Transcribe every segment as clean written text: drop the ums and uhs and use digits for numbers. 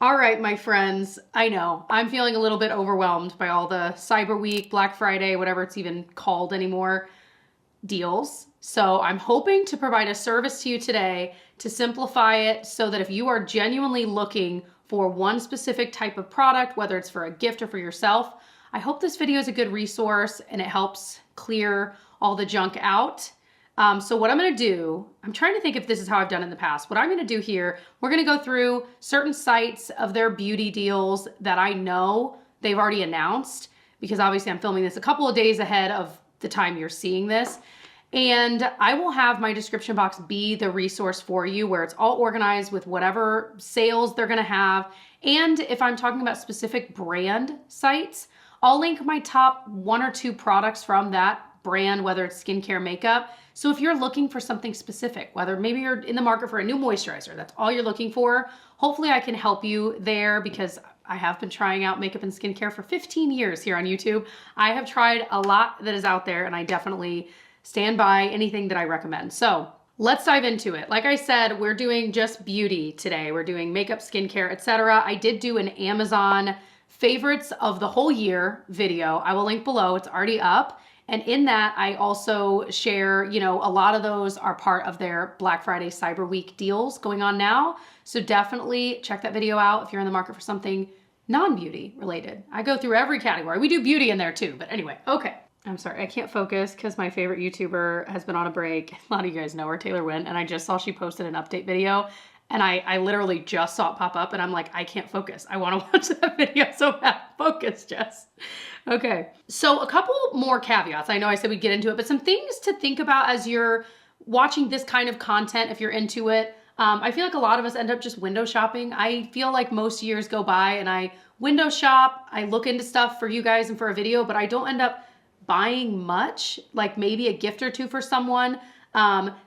All right, my friends, I know I'm feeling a little bit overwhelmed by all the Cyber Week, Black Friday, whatever it's even called anymore, deals. So I'm hoping to provide a service to you today to simplify it so that if you are genuinely looking for one specific type of product, whether it's for a gift or for yourself, I hope this video is a good resource and it helps clear all the junk out. So what I'm gonna do, I'm trying to think if this is how I've done in the past. What I'm gonna do here, we're gonna go through certain sites of their beauty deals that I know they've already announced, because obviously I'm filming this a couple of days ahead of the time you're seeing this. And I will have my description box be the resource for you where it's all organized with whatever sales they're gonna have. And if I'm talking about specific brand sites, I'll link my top 1 or 2 products from that brand, whether it's skincare, makeup. So if you're looking for something specific, whether maybe you're in the market for a new moisturizer, that's all you're looking for, hopefully I can help you there, because I have been trying out makeup and skincare for 15 years here on YouTube. I have tried a lot that is out there, and I definitely stand by anything that I recommend. So let's dive into it. Like I said, we're doing just beauty today. We're doing makeup, skincare, etc. I did do an Amazon favorites of the whole year video. I will link below, it's already up. And in that, I also share, a lot of those are part of their Black Friday Cyber Week deals going on now. So definitely check that video out if you're in the market for something non-beauty related. I go through every category. We do beauty in there too, but anyway, okay. I'm sorry, I can't focus because my favorite YouTuber has been on a break. A lot of you guys know her, Taylor Wynn, and I just saw she posted an update video, and I literally just saw it pop up, and I'm like, I can't focus. I want to watch that video so bad. Focus, Jess. Okay, so a couple more caveats. I know I said we'd get into it, but some things to think about as you're watching this kind of content, if you're into it. I feel like a lot of us end up just window shopping. I feel like most years go by and I window shop, I look into stuff for you guys and for a video, but I don't end up buying much, like maybe a gift or two for someone.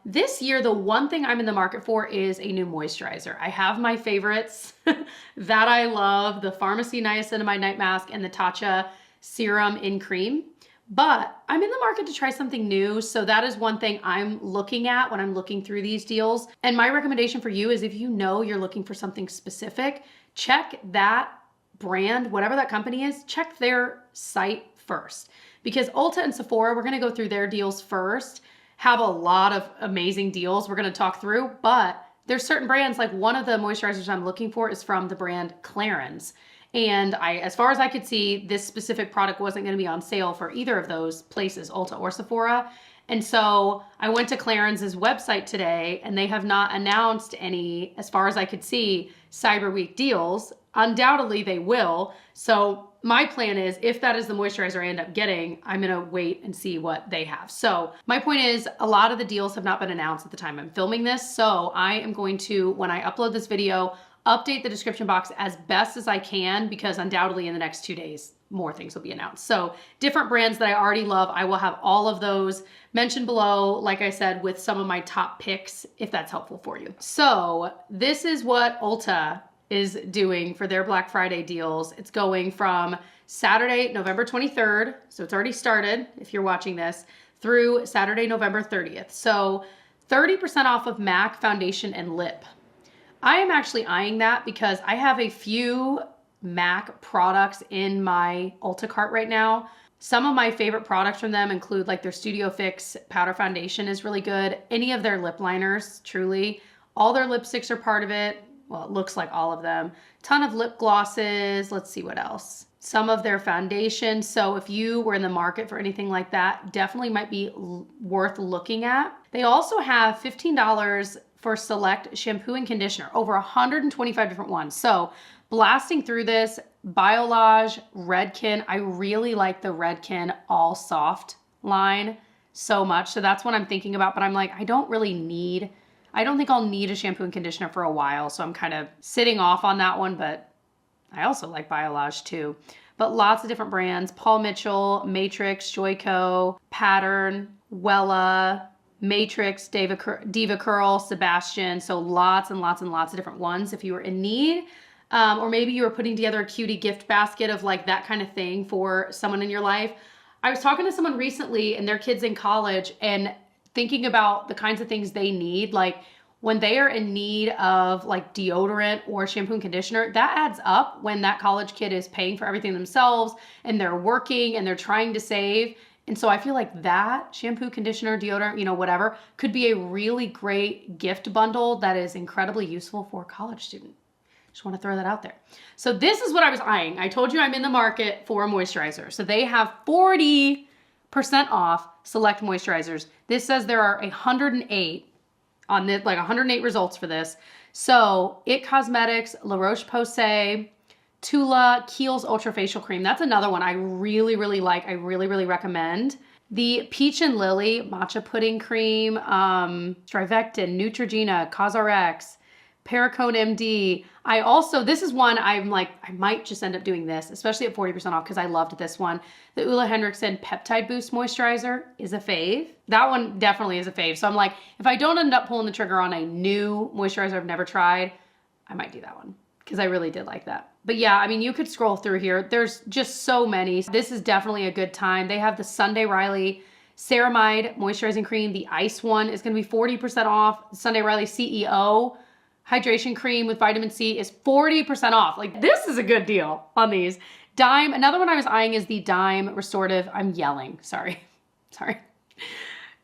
This year, the one thing I'm in the market for is a new moisturizer. I have my favorites that I love, the Pharmacy Niacinamide Night Mask and the Tatcha Serum in Cream, but I'm in the market to try something new. So that is one thing I'm looking at when I'm looking through these deals. And my recommendation for you is if you know you're looking for something specific, check that brand, whatever that company is, check their site first. Because Ulta and Sephora, we're gonna go through their deals first, have a lot of amazing deals we're gonna talk through, but there's certain brands, like one of the moisturizers I'm looking for is from the brand Clarins. And as far as I could see, this specific product wasn't gonna be on sale for either of those places, Ulta or Sephora. And so I went to Clarins' website today, and they have not announced any, as far as I could see, Cyber Week deals. Undoubtedly they will. So my plan is, if that is the moisturizer I end up getting, I'm gonna wait and see what they have. So my point is, a lot of the deals have not been announced at the time I'm filming this. So I am going to, when I upload this video, update the description box as best as I can, because undoubtedly in the next 2 days, more things will be announced. So different brands that I already love, I will have all of those mentioned below, like I said, with some of my top picks, if that's helpful for you. So this is what Ulta is doing for their Black Friday deals. It's going from Saturday, November 23rd, so it's already started if you're watching this, through Saturday, November 30th. So 30% off of MAC foundation and lip. I am actually eyeing that because I have a few MAC products in my Ulta cart right now. Some of my favorite products from them include like their Studio Fix powder foundation is really good. Any of their lip liners, truly. All their lipsticks are part of it. Well, it looks like all of them. Ton of lip glosses. Let's see what else. Some of their foundation. So if you were in the market for anything like that, definitely might be worth looking at. They also have $15 for select shampoo and conditioner, over 125 different ones. So blasting through this, Biolage, Redken. I really like the Redken All Soft line so much. So that's what I'm thinking about, but I'm like, I don't think I'll need a shampoo and conditioner for a while. So I'm kind of sitting off on that one, but I also like Biolage too. But lots of different brands, Paul Mitchell, Matrix, Joico, Pattern, Wella, Matrix, Diva Curl, Sebastian. So lots and lots and lots of different ones if you were in need. Or maybe you were putting together a cutie gift basket of like that kind of thing for someone in your life. I was talking to someone recently and their kids in college and thinking about the kinds of things they need. Like when they are in need of like deodorant or shampoo and conditioner, that adds up when that college kid is paying for everything themselves and they're working and they're trying to save. And so I feel like that shampoo, conditioner, deodorant, you know, whatever, could be a really great gift bundle that is incredibly useful for a college student. Just want to throw that out there. So this is what I was eyeing. I told you I'm in the market for a moisturizer. So they have 40% off select moisturizers. This says there are 108 on this, like 108 results for this. So It Cosmetics, La Roche-Posay, Tula, Kiehl's Ultra Facial Cream. That's another one I really, really like. I really, really recommend. The Peach and Lily Matcha Pudding Cream, Strivectin, Neutrogena, CosRx, Paracone MD. This is one I'm like, I might just end up doing this, especially at 40% off because I loved this one. The Ulla Henriksen Peptide Boost Moisturizer is a fave. That one definitely is a fave. So I'm like, if I don't end up pulling the trigger on a new moisturizer I've never tried, I might do that one because I really did like that. But yeah, I mean, you could scroll through here. There's just so many. This is definitely a good time. They have the Sunday Riley Ceramide Moisturizing Cream. The ice one is going to be 40% off. Sunday Riley CEO Hydration Cream with vitamin C is 40% off. Like, this is a good deal on these. Dime, another one I was eyeing is the Dime Restorative, I'm yelling, sorry.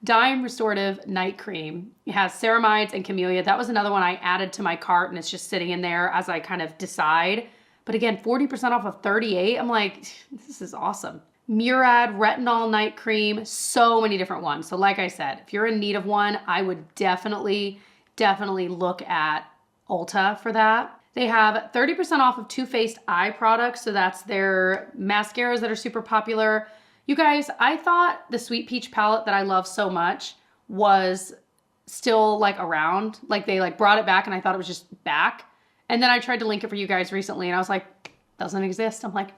Dime Restorative Night Cream. It has ceramides and camellia. That was another one I added to my cart and it's just sitting in there as I kind of decide. But again, 40% off of 38. I'm like, this is awesome. Murad Retinol Night Cream, so many different ones. So like I said, if you're in need of one, I would definitely look at Ulta for that. They have 30% off of Too Faced eye products. So that's their mascaras that are super popular. You guys, I thought the Sweet Peach palette that I love so much was still like around. Like they like brought it back and I thought it was just back. And then I tried to link it for you guys recently and I was like, doesn't exist. I'm like,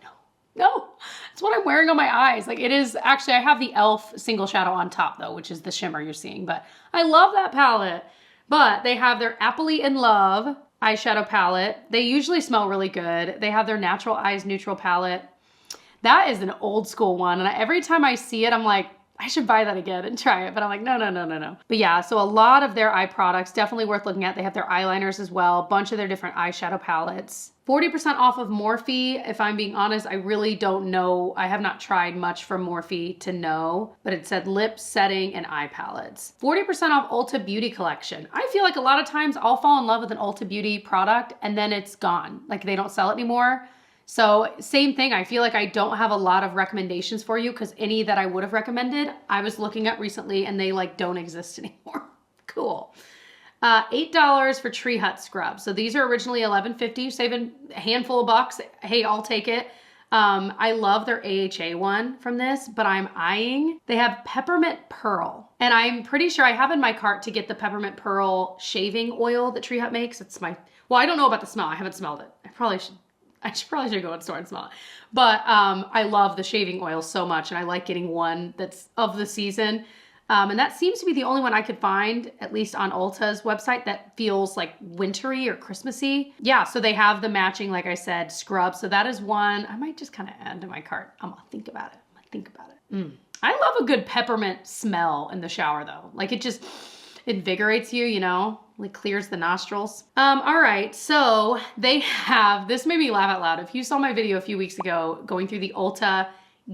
no, it's what I'm wearing on my eyes. Like it is actually, I have the e.l.f. single shadow on top though, which is the shimmer you're seeing, but I love that palette. But they have their Appley in Love eyeshadow palette. They usually smell really good. They have their Natural Eyes Neutral palette. That is an old school one. And every time I see it, I'm like, I should buy that again and try it. But I'm like, no. But yeah, so a lot of their eye products, definitely worth looking at. They have their eyeliners as well, a bunch of their different eyeshadow palettes. 40% off of Morphe. If I'm being honest, I really don't know. I have not tried much from Morphe to know, but it said lip, setting, and eye palettes. 40% off Ulta Beauty Collection. I feel like a lot of times I'll fall in love with an Ulta Beauty product and then it's gone. Like they don't sell it anymore. So same thing, I feel like I don't have a lot of recommendations for you because any that I would have recommended, I was looking at recently and they like don't exist anymore. Cool. $8 for Tree Hut scrub. So these are originally $11.50, saving a handful of bucks. Hey, I'll take it. I love their AHA one from this, but I'm eyeing. They have Peppermint Pearl. And I'm pretty sure I have in my cart to get the Peppermint Pearl shaving oil that Tree Hut makes. It's well, I don't know about the smell. I haven't smelled it. I probably should go in the store and smell it. But I love the shaving oil so much and I like getting one that's of the season. And that seems to be the only one I could find, at least on Ulta's website, that feels like wintry or Christmassy. Yeah, so they have the matching, like I said, scrub. So that is one I might just kind of add to my cart. I'm gonna think about it. I love a good peppermint smell in the shower though. Like it just invigorates you, you know, like clears the nostrils. All right, so they have, this made me laugh out loud. If you saw my video a few weeks ago going through the Ulta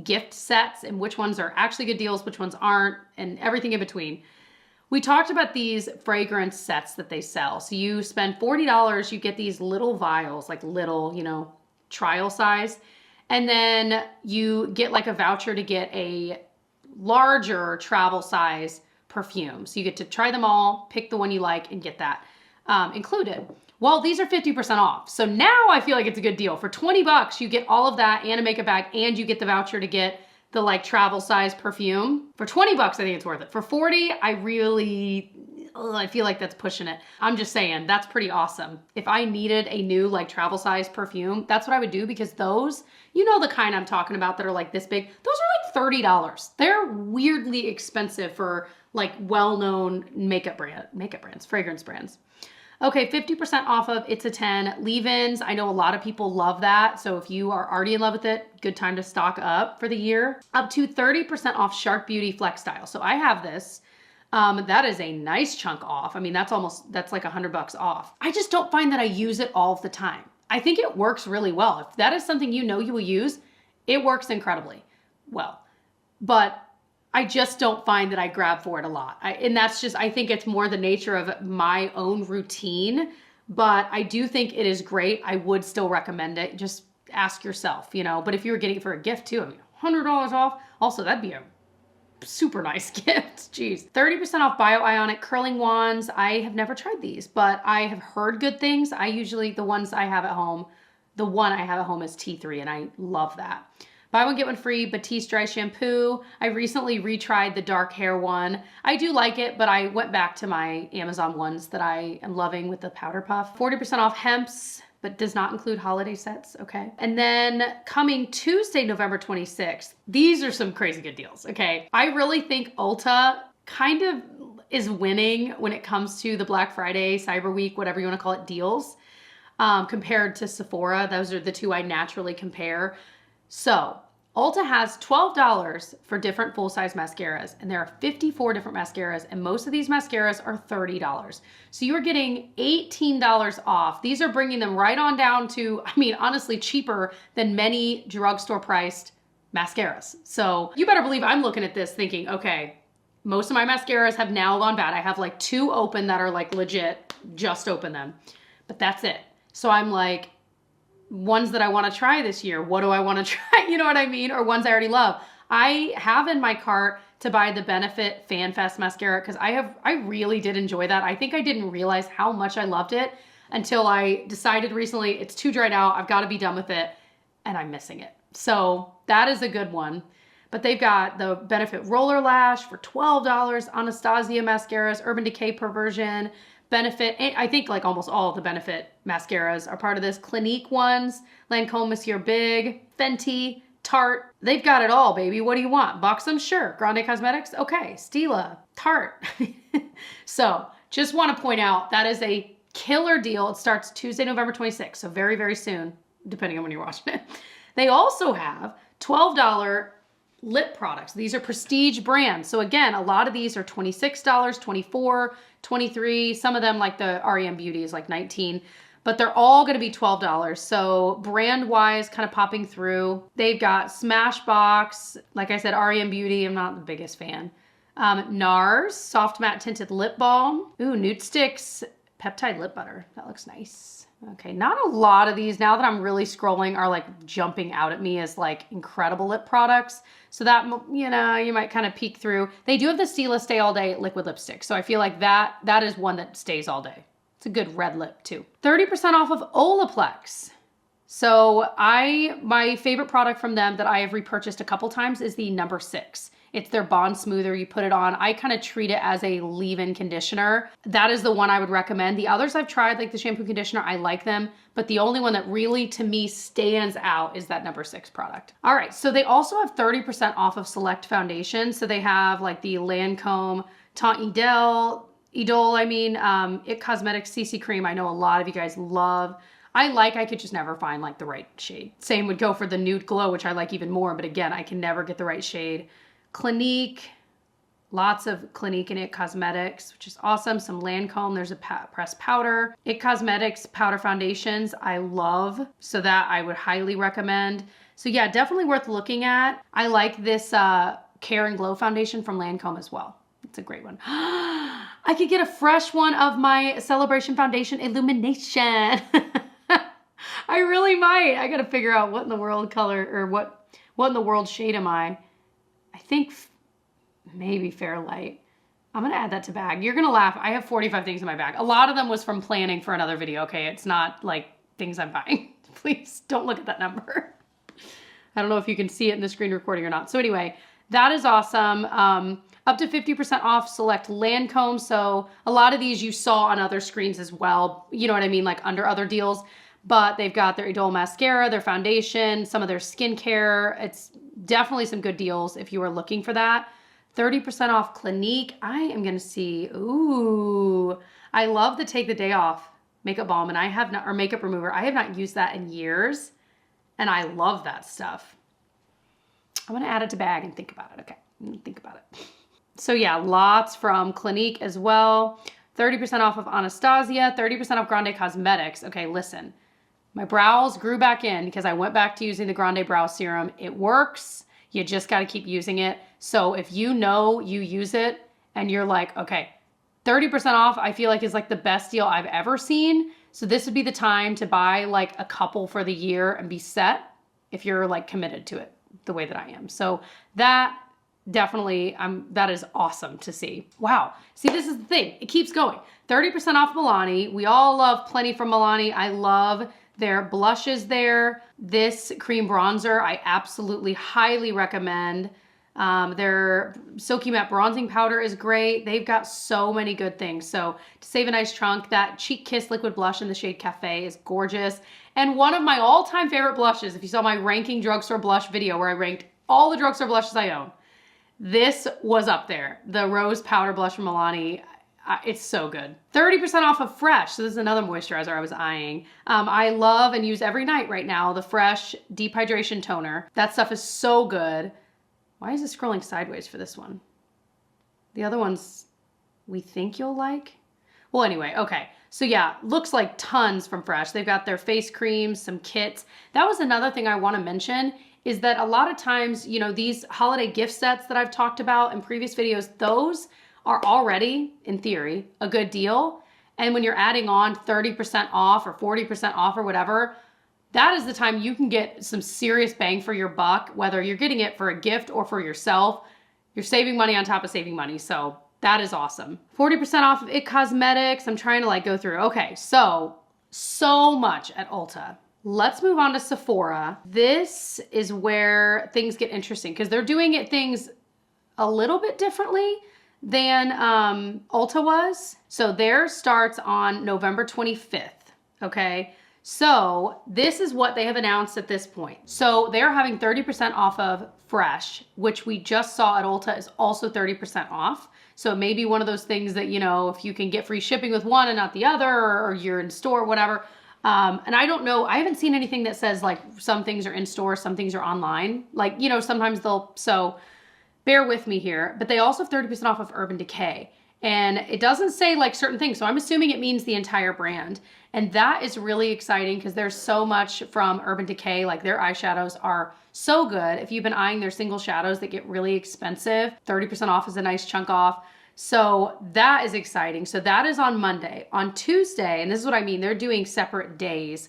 gift sets and which ones are actually good deals, which ones aren't, and everything in between. We talked about these fragrance sets that they sell. So you spend $40, you get these little vials, like little, you know, trial size. And then you get like a voucher to get a larger travel size perfume. So you get to try them all, pick the one you like and get that included. Well, these are 50% off. So now I feel like it's a good deal. For 20 bucks, you get all of that and a makeup bag and you get the voucher to get the like travel size perfume. For 20 bucks, I think it's worth it. For 40, I feel like that's pushing it. I'm just saying, that's pretty awesome. If I needed a new like travel size perfume, that's what I would do because those, you know the kind I'm talking about that are like this big, those are like $30. They're weirdly expensive for like well-known makeup brands, fragrance brands. Okay, 50% off of It's a 10 leave-ins. I know a lot of people love that. So if you are already in love with it, good time to stock up for the year. Up to 30% off Shark Beauty Flex Style. So I have this. That is a nice chunk off. I mean, that's like $100 off. I just don't find that I use it all of the time. I think it works really well. If that is something you know you will use, it works incredibly well. But I just don't find that I grab for it a lot. And that's just, I think it's more the nature of my own routine, but I do think it is great. I would still recommend it. Just ask yourself, you know, but if you were getting it for a gift too, I mean, $100 off, also that'd be a super nice gift. Jeez. 30% off bio-ionic curling wands. I have never tried these, but I have heard good things. I usually, the one I have at home is T3 and I love that. Buy one, get one free Batiste dry shampoo. I recently retried the dark hair one. I do like it, but I went back to my Amazon ones that I am loving with the powder puff. 40% off hemps, but does not include holiday sets, okay? And then coming Tuesday, November 26th, these are some crazy good deals, okay? I really think Ulta kind of is winning when it comes to the Black Friday, Cyber Week, whatever you wanna call it, deals, compared to Sephora. Those are the two I naturally compare. So Ulta has $12 for different full-size mascaras, and there are 54 different mascaras, and most of these mascaras are $30. So you're getting $18 off. These are bringing them right on down to, I mean, honestly, cheaper than many drugstore priced mascaras. So you better believe I'm looking at this thinking, okay, most of my mascaras have now gone bad. I have like 2 open that are like legit, just open them, but that's it. So I'm like, ones that I want to try this year. What do I want to try? You know what I mean? Or ones I already love. I have in my cart to buy the Benefit Fan Fest mascara because I really did enjoy that. I think I didn't realize how much I loved it until I decided recently it's too dried out. I've got to be done with it and I'm missing it. So that is a good one. But they've got the Benefit Roller Lash for $12, Anastasia mascaras, Urban Decay Perversion, Benefit, I think like almost all of the Benefit mascaras are part of this. Clinique ones, Lancome Monsieur Big, Fenty, Tarte. They've got it all, baby. What do you want? Buxom? Sure. Grande Cosmetics? Okay. Stila, Tarte. So just want to point out that is a killer deal. It starts Tuesday, November 26th. So very, very soon, depending on when you're watching it. They also have $12 lip products. These are prestige brands. So again, a lot of these are $26, $24, $23. Some of them like the REM Beauty is like $19, but they're all going to be $12. So brand wise, kind of popping through. They've got Smashbox. Like I said, REM Beauty, I'm not the biggest fan. NARS, Soft Matte Tinted Lip Balm. Ooh, Nude Sticks Peptide Lip Butter. That looks nice. Okay, not a lot of these now that I'm really scrolling are like jumping out at me as like incredible lip products. So that, you know, you might kind of peek through. They do have the Stila Stay All Day liquid lipstick. So I feel like that is one that stays all day. It's a good red lip too. 30% off of Olaplex. So my favorite product from them that I have repurchased a couple times is the number 6. It's their Bond Smoother. You put it on. I kind of treat it as a leave-in conditioner. That is the one I would recommend. The others I've tried, like the shampoo conditioner, I like them. But the only one that really, to me, stands out is that number 6 product. All right, so they also have 30% off of select foundations. So they have like the Lancome Teint Idole, It Cosmetics CC Cream. I know a lot of you guys love. I could just never find like the right shade. Same would go for the Nude Glow, which I like even more. But again, I can never get the right shade. Clinique, lots of Clinique and It Cosmetics, which is awesome. Some Lancome, there's a pressed powder. It Cosmetics powder foundations, I love. So that I would highly recommend. So yeah, definitely worth looking at. I like this Care and Glow foundation from Lancome as well. It's a great one. I could get a fresh one of my Celebration Foundation Illumination. I really might. I gotta figure out what in the world color or what in the world shade am I? I think maybe Fairlight. I'm gonna add that to bag. You're gonna laugh. I have 45 things in my bag. A lot of them was from planning for another video, okay? It's not like things I'm buying. Please don't look at that number. I don't know if you can see it in the screen recording or not. So anyway, that is awesome. Up to 50% off select Lancome. So a lot of these you saw on other screens as well. You know what I mean? Like under other deals. But they've got their Idole mascara, their foundation, some of their skincare. It's definitely some good deals if you are looking for that. 30% off Clinique. I am going to see, ooh, I love the Take the Day Off makeup balm and I have not, or makeup remover. I have not used that in years and I love that stuff. I'm going to add it to bag and think about it. Okay, think about it. So yeah, lots from Clinique as well. 30% off of Anastasia, 30% off Grande Cosmetics. Okay, listen. My brows grew back in because I went back to using the Grande Brow Serum. It works. You just got to keep using it. So if you know you use it and you're like, okay, 30% off, I feel like is like the best deal I've ever seen. So this would be the time to buy like a couple for the year and be set if you're like committed to it the way that I am. So that definitely, that is awesome to see. Wow. See, this is the thing. It keeps going. 30% off Milani. We all love plenty from Milani. I love their blushes there. This cream bronzer, I absolutely highly recommend. Their Silky Matte Bronzing Powder is great. They've got so many good things. So to save a nice chunk, that Cheek Kiss Liquid Blush in the shade Cafe is gorgeous. And one of my all-time favorite blushes, if you saw my ranking drugstore blush video where I ranked all the drugstore blushes I own, this was up there. The Rose Powder Blush from Milani. It's so good. 30% off of Fresh. So this is another moisturizer I was eyeing. I love and use every night right now, the Fresh Deep Hydration Toner. That stuff is so good. Why is it scrolling sideways for this one? The other ones we think you'll like. Well, anyway, okay. So yeah, looks like tons from Fresh. They've got their face creams, some kits. That was another thing I want to mention is that a lot of times, you know, these holiday gift sets that I've talked about in previous videos, those are already, in theory, a good deal. And when you're adding on 30% off or 40% off or whatever, that is the time you can get some serious bang for your buck, whether you're getting it for a gift or for yourself. You're saving money on top of saving money. So that is awesome. 40% off of IT Cosmetics. I'm trying to like go through. Okay, so much at Ulta. Let's move on to Sephora. This is where things get interesting because they're doing things a little bit differently than Ulta was. So theirs starts on November 25th, okay? So this is what they have announced at this point. So they're having 30% off of Fresh, which we just saw at Ulta is also 30% off. So it may be one of those things that, you know, if you can get free shipping with one and not the other, or you're in store, whatever. And I don't know, I haven't seen anything that says like some things are in store, some things are online. Like, you know, sometimes so bear with me here, but they also have 30% off of Urban Decay. And it doesn't say like certain things, so I'm assuming it means the entire brand. And that is really exciting because there's so much from Urban Decay, like their eyeshadows are so good. If you've been eyeing their single shadows that get really expensive, 30% off is a nice chunk off. So that is exciting. So that is on Monday. On Tuesday, and this is what I mean, they're doing separate days,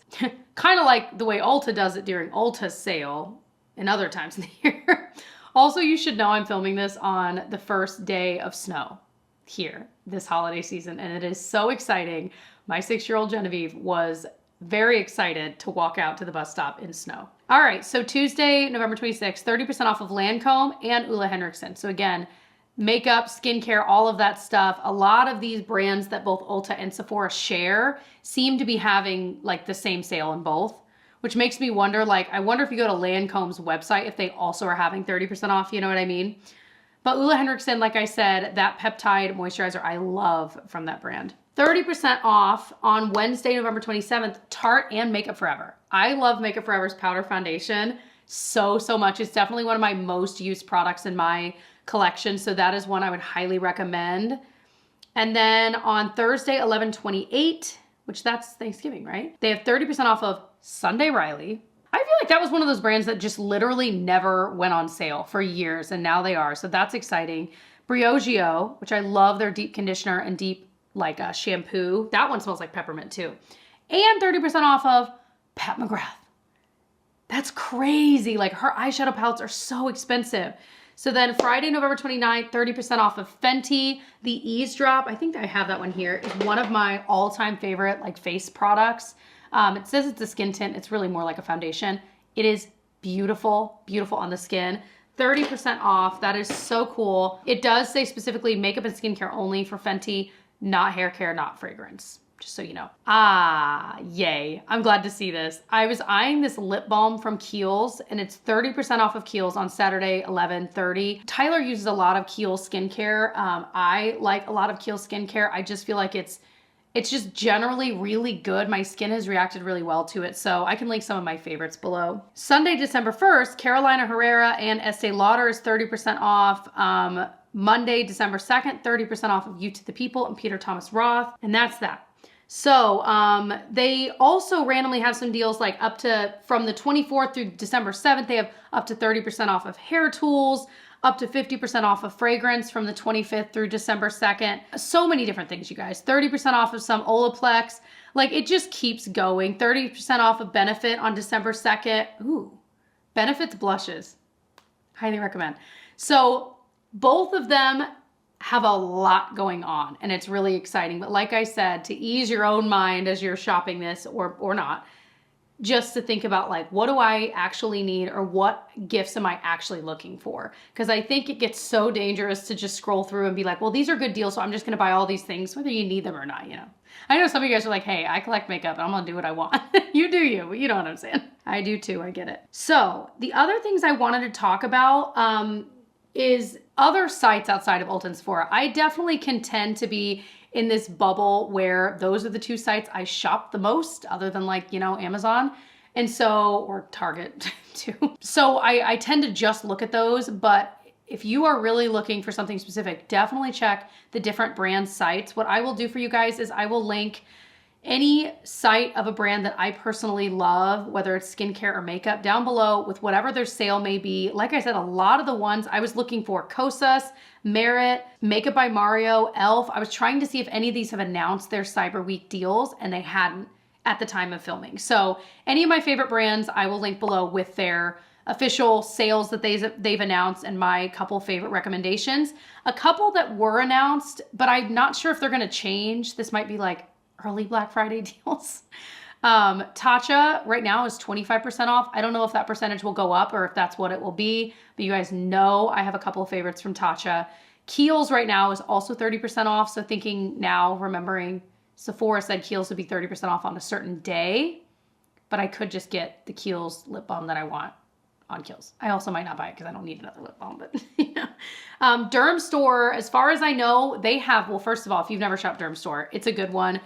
kind of like the way Ulta does it during Ulta's sale and other times in the year. Also, you should know I'm filming this on the first day of snow here this holiday season, and it is so exciting. My 6-year-old Genevieve was very excited to walk out to the bus stop in snow. All right, so Tuesday, November 26th, 30% off of Lancome and Ole Henriksen. So again, makeup, skincare, all of that stuff. A lot of these brands that both Ulta and Sephora share seem to be having like the same sale in both, which makes me wonder, like, I wonder if you go to Lancome's website, if they also are having 30% off, you know what I mean? But Ole Henriksen, like I said, that peptide moisturizer I love from that brand. 30% off on Wednesday, November 27th, Tarte and Makeup Forever. I love Makeup Forever's powder foundation so much. It's definitely one of my most used products in my collection, so that is one I would highly recommend. And then on Thursday, 11/28, which that's Thanksgiving, right? They have 30% off of Sunday Riley. I feel like that was one of those brands that just literally never went on sale for years, and now they are, so that's exciting. Briogeo, which I love their deep conditioner and deep like a shampoo. That one smells like peppermint too. And 30% off of Pat McGrath. That's crazy. Like her eyeshadow palettes are so expensive. So then Friday, November 29th, 30% off of Fenty. The Eavesdrop, I think I have that one here, is one of my all-time favorite like face products. It says it's a skin tint. It's really more like a foundation. It is beautiful, beautiful on the skin. 30% off. That is so cool. It does say specifically makeup and skincare only for Fenty, not hair care, not fragrance. Just so you know. Ah, yay. I'm glad to see this. I was eyeing this lip balm from Kiehl's, and it's 30% off of Kiehl's on Saturday, 11/30. Tyler uses a lot of Kiehl's skincare. I like a lot of Kiehl's skincare. I just feel like it's just generally really good. My skin has reacted really well to it, so I can link some of my favorites below. Sunday, December 1st, Carolina Herrera and Estee Lauder is 30% off. Monday, December 2nd, 30% off of You to the People and Peter Thomas Roth. And that's that. So they also randomly have some deals like up to, from the 24th through December 7th, they have up to 30% off of hair tools, up to 50% off of fragrance from the 25th through December 2nd. So many different things, you guys. 30% off of some Olaplex. Like, it just keeps going. 30% off of Benefit on December 2nd. Ooh, Benefit's blushes. Highly recommend. So both of them have a lot going on, and it's really exciting. But like I said, to ease your own mind as you're shopping this or not, just to think about like, what do I actually need, or what gifts am I actually looking for? Because I think it gets so dangerous to just scroll through and be like, well, these are good deals, so I'm just going to buy all these things, whether you need them or not, you know. I know some of you guys are like, hey, I collect makeup and I'm going to do what I want. You do you, but you know what I'm saying. I do too, I get it. So the other things I wanted to talk about is other sites outside of Ulta and Sephora. I definitely can tend to be in this bubble where those are the two sites I shop the most, other than like, you know, Amazon. And so, or Target too. So I tend to just look at those, but if you are really looking for something specific, definitely check the different brand sites. What I will do for you guys is I will link any site of a brand that I personally love, whether it's skincare or makeup, down below with whatever their sale may be. Like I said, a lot of the ones I was looking for, Kosas, Merit, Makeup by Mario, e.l.f. I was trying to see if any of these have announced their Cyber Week deals, and they hadn't at the time of filming. So any of my favorite brands, I will link below with their official sales that they've announced and my couple favorite recommendations. A couple that were announced, but I'm not sure if they're gonna change. This might be like early Black Friday deals. Tatcha right now is 25% off. I don't know if that percentage will go up or if that's what it will be, but you guys know I have a couple of favorites from Tatcha. Kiehl's right now is also 30% off. So thinking now, remembering Sephora said Kiehl's would be 30% off on a certain day, but I could just get the Kiehl's lip balm that I want on Kiehl's. I also might not buy it because I don't need another lip balm, but yeah. Derm Store, as far as I know, they have, well, first of all, if you've never shopped Derm Store, it's a good one.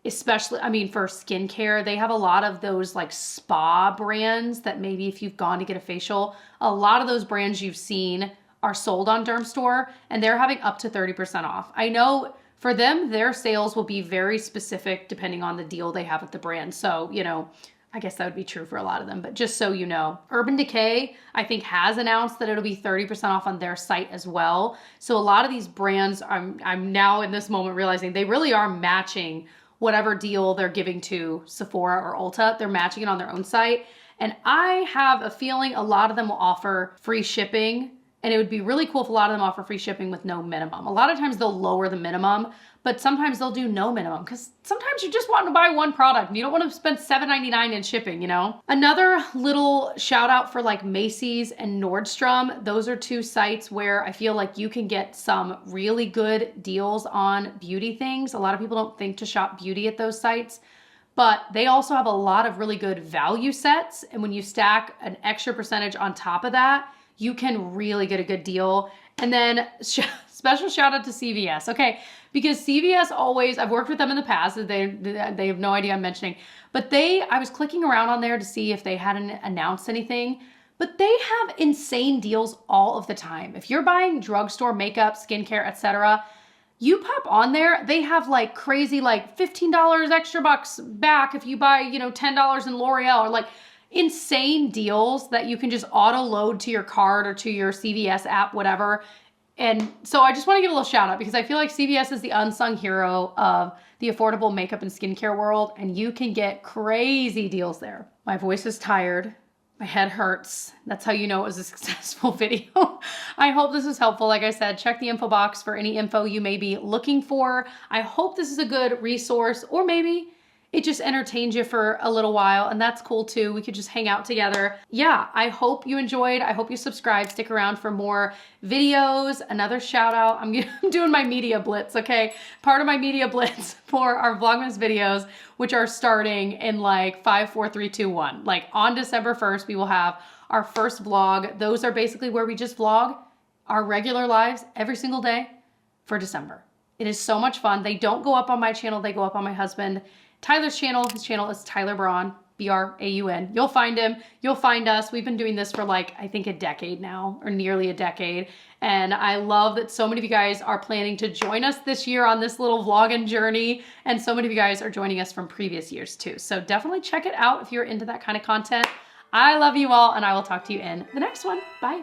Especially, I mean, for skincare, they have a lot of those like spa brands that maybe if you've gone to get a facial, a lot of those brands you've seen are sold on Derm Store, and they're having up to 30% off. I know for them, their sales will be very specific depending on the deal they have with the brand. So, you know, I guess that would be true for a lot of them, but just so you know. Urban Decay, I think, has announced that it'll be 30% off on their site as well. So a lot of these brands, I'm now in this moment realizing they really are matching whatever deal they're giving to Sephora or Ulta. They're matching it on their own site. And I have a feeling a lot of them will offer free shipping. And it would be really cool if a lot of them offer free shipping with no minimum. A lot of times they'll lower the minimum, but sometimes they'll do no minimum because sometimes you just want to buy one product and you don't want to spend $7.99 in shipping, you know? Another little shout out for like Macy's and Nordstrom. Those are two sites where I feel like you can get some really good deals on beauty things. A lot of people don't think to shop beauty at those sites, but they also have a lot of really good value sets. And when you stack an extra percentage on top of that, you can really get a good deal. And then special shout out to CVS. Okay, because CVS always, I've worked with them in the past, they have no idea I'm mentioning, but I was clicking around on there to see if they hadn't announced anything, but they have insane deals all of the time. If you're buying drugstore makeup, skincare, etc., you pop on there, they have like crazy, like $15 extra bucks back if you buy, you know, $10 in L'Oreal, or like insane deals that you can just auto load to your card or to your CVS app, whatever. And so I just want to give a little shout out because I feel like CVS is the unsung hero of the affordable makeup and skincare world, and you can get crazy deals there. My voice is tired. My head hurts. That's how you know it was a successful video. I hope this was helpful. Like I said, check the info box for any info you may be looking for. I hope this is a good resource, or maybe it just entertains you for a little while, and that's cool too. We could just hang out together. Yeah, I hope you enjoyed. I hope you subscribe. Stick around for more videos. Another shout out. I'm doing my media blitz, okay? Part of my media blitz for our Vlogmas videos, which are starting in like 5, 4, 3, 2, 1. Like on December 1st, we will have our first vlog. Those are basically where we just vlog our regular lives every single day for December. It is so much fun. They don't go up on my channel. They go up on my husband Tyler's channel. His channel is Tyler Braun. Braun. You'll find him. You'll find us. We've been doing this for like, I think a decade now, or nearly a decade. And I love that so many of you guys are planning to join us this year on this little vlogging journey. And so many of you guys are joining us from previous years too. So definitely check it out if you're into that kind of content. I love you all, and I will talk to you in the next one. Bye.